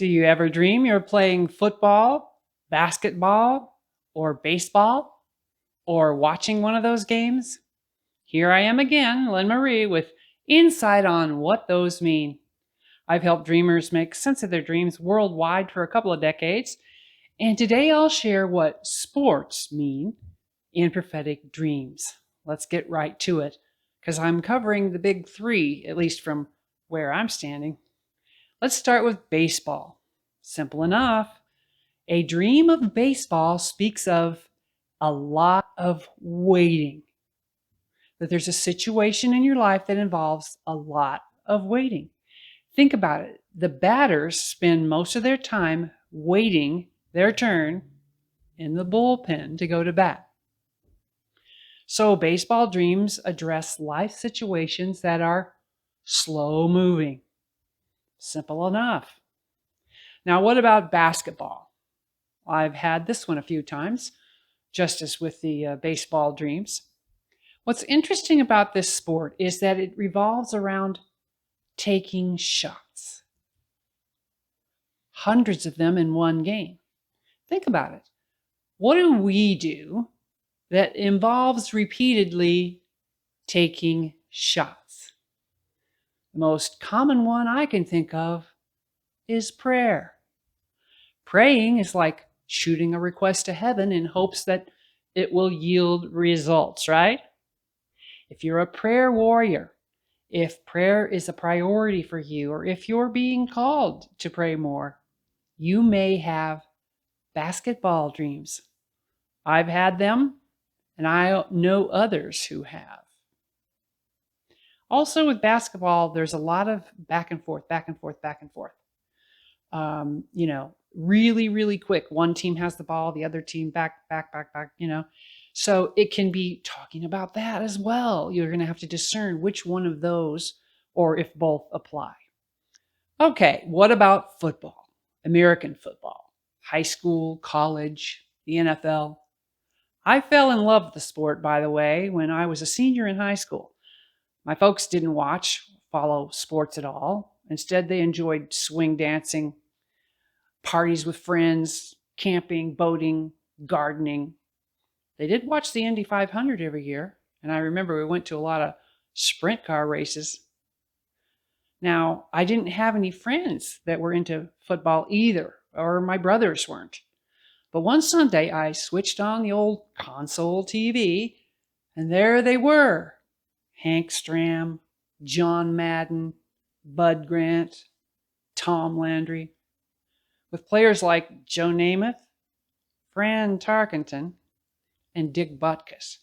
Do you ever dream you're playing football, basketball, or baseball, or watching one of those games? Here I am again, Lynmarie, with insight on what those mean. I've helped dreamers make sense of their dreams worldwide for a couple of decades, and today I'll share what sports mean in prophetic dreams. Let's get right to it, because I'm covering the big three, at least from where I'm standing. Let's start with baseball. Simple enough. A dream of baseball speaks of a lot of waiting. That there's a situation in your life that involves a lot of waiting. Think about it. The batters spend most of their time waiting their turn in the bullpen to go to bat. So baseball dreams address life situations that are slow moving. Simple enough. Now, what about basketball? I've had this one a few times, just as with the baseball dreams. What's interesting about this sport is that it revolves around taking shots. Hundreds of them in one game. Think about it. What do we do that involves repeatedly taking shots? The most common one I can think of is prayer. Praying is like shooting a request to heaven in hopes that it will yield results, right? If you're a prayer warrior, if prayer is a priority for you, or if you're being called to pray more, you may have basketball dreams. I've had them, and I know others who have. Also with basketball, there's a lot of back and forth, back and forth, back and forth. Really, really quick. One team has the ball, the other team back. So it can be talking about that as well. You're going to have to discern which one of those, or if both, apply. Okay, what about football? American football, high school, college, the NFL. I fell in love with the sport, by the way, when I was a senior in high school. My folks didn't follow sports at all. Instead, they enjoyed swing dancing, parties with friends, camping, boating, gardening. They did watch the Indy 500 every year, and I remember we went to a lot of sprint car races. Now, I didn't have any friends that were into football either, or my brothers weren't. But one Sunday, I switched on the old console TV, and there they were. Hank Stram, John Madden, Bud Grant, Tom Landry, with players like Joe Namath, Fran Tarkenton, and Dick Butkus.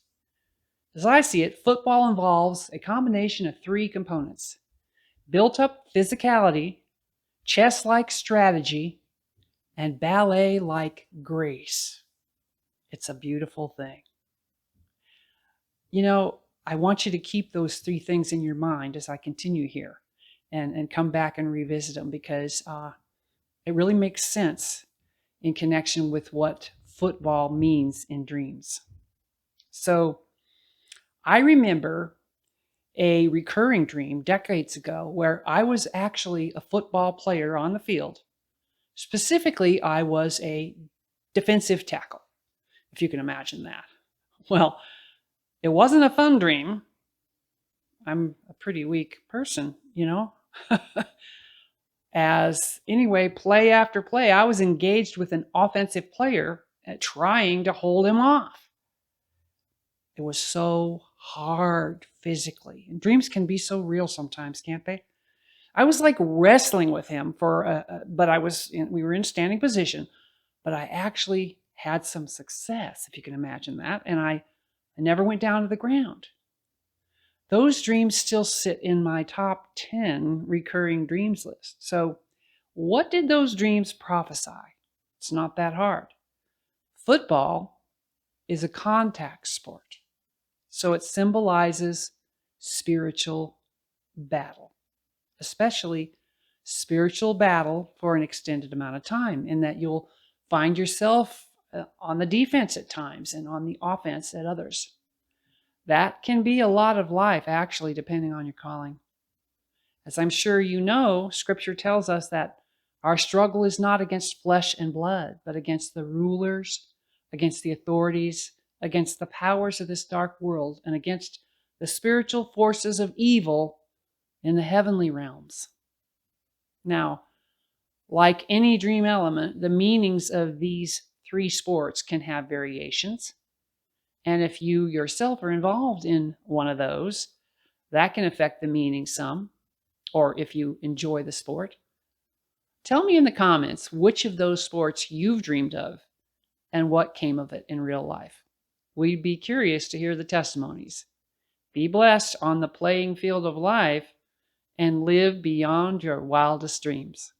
As I see it, football involves a combination of three components: built-up physicality, chess-like strategy, and ballet-like grace. It's a beautiful thing. I want you to keep those three things in your mind as I continue here and come back and revisit them, because it really makes sense in connection with what football means in dreams. So I remember a recurring dream decades ago where I was actually a football player on the field. Specifically, I was a defensive tackle, if you can imagine that. Well, it wasn't a fun dream. I'm a pretty weak person, Play after play, I was engaged with an offensive player trying to hold him off. It was so hard physically. And dreams can be so real sometimes, can't they? I was like wrestling with him we were in standing position, but I actually had some success, if you can imagine that. And I never went down to the ground. Those dreams still sit in my top 10 recurring dreams list. So what did those dreams prophesy? It's not that hard. Football is a contact sport, so it symbolizes spiritual battle, especially spiritual battle for an extended amount of time, in that you'll find yourself on the defense at times and on the offense at others. That can be a lot of life, actually, depending on your calling. As I'm sure you know, Scripture tells us that Our struggle is not against flesh and blood, but against the rulers, against the authorities, against the powers of this dark world, and against the spiritual forces of evil in the heavenly realms. Now, like any dream element, the meanings of these three sports can have variations. And if you yourself are involved in one of those, that can affect the meaning some, or if you enjoy the sport. Tell me in the comments which of those sports you've dreamed of and what came of it in real life. We'd be curious to hear the testimonies. Be blessed on the playing field of life and live beyond your wildest dreams.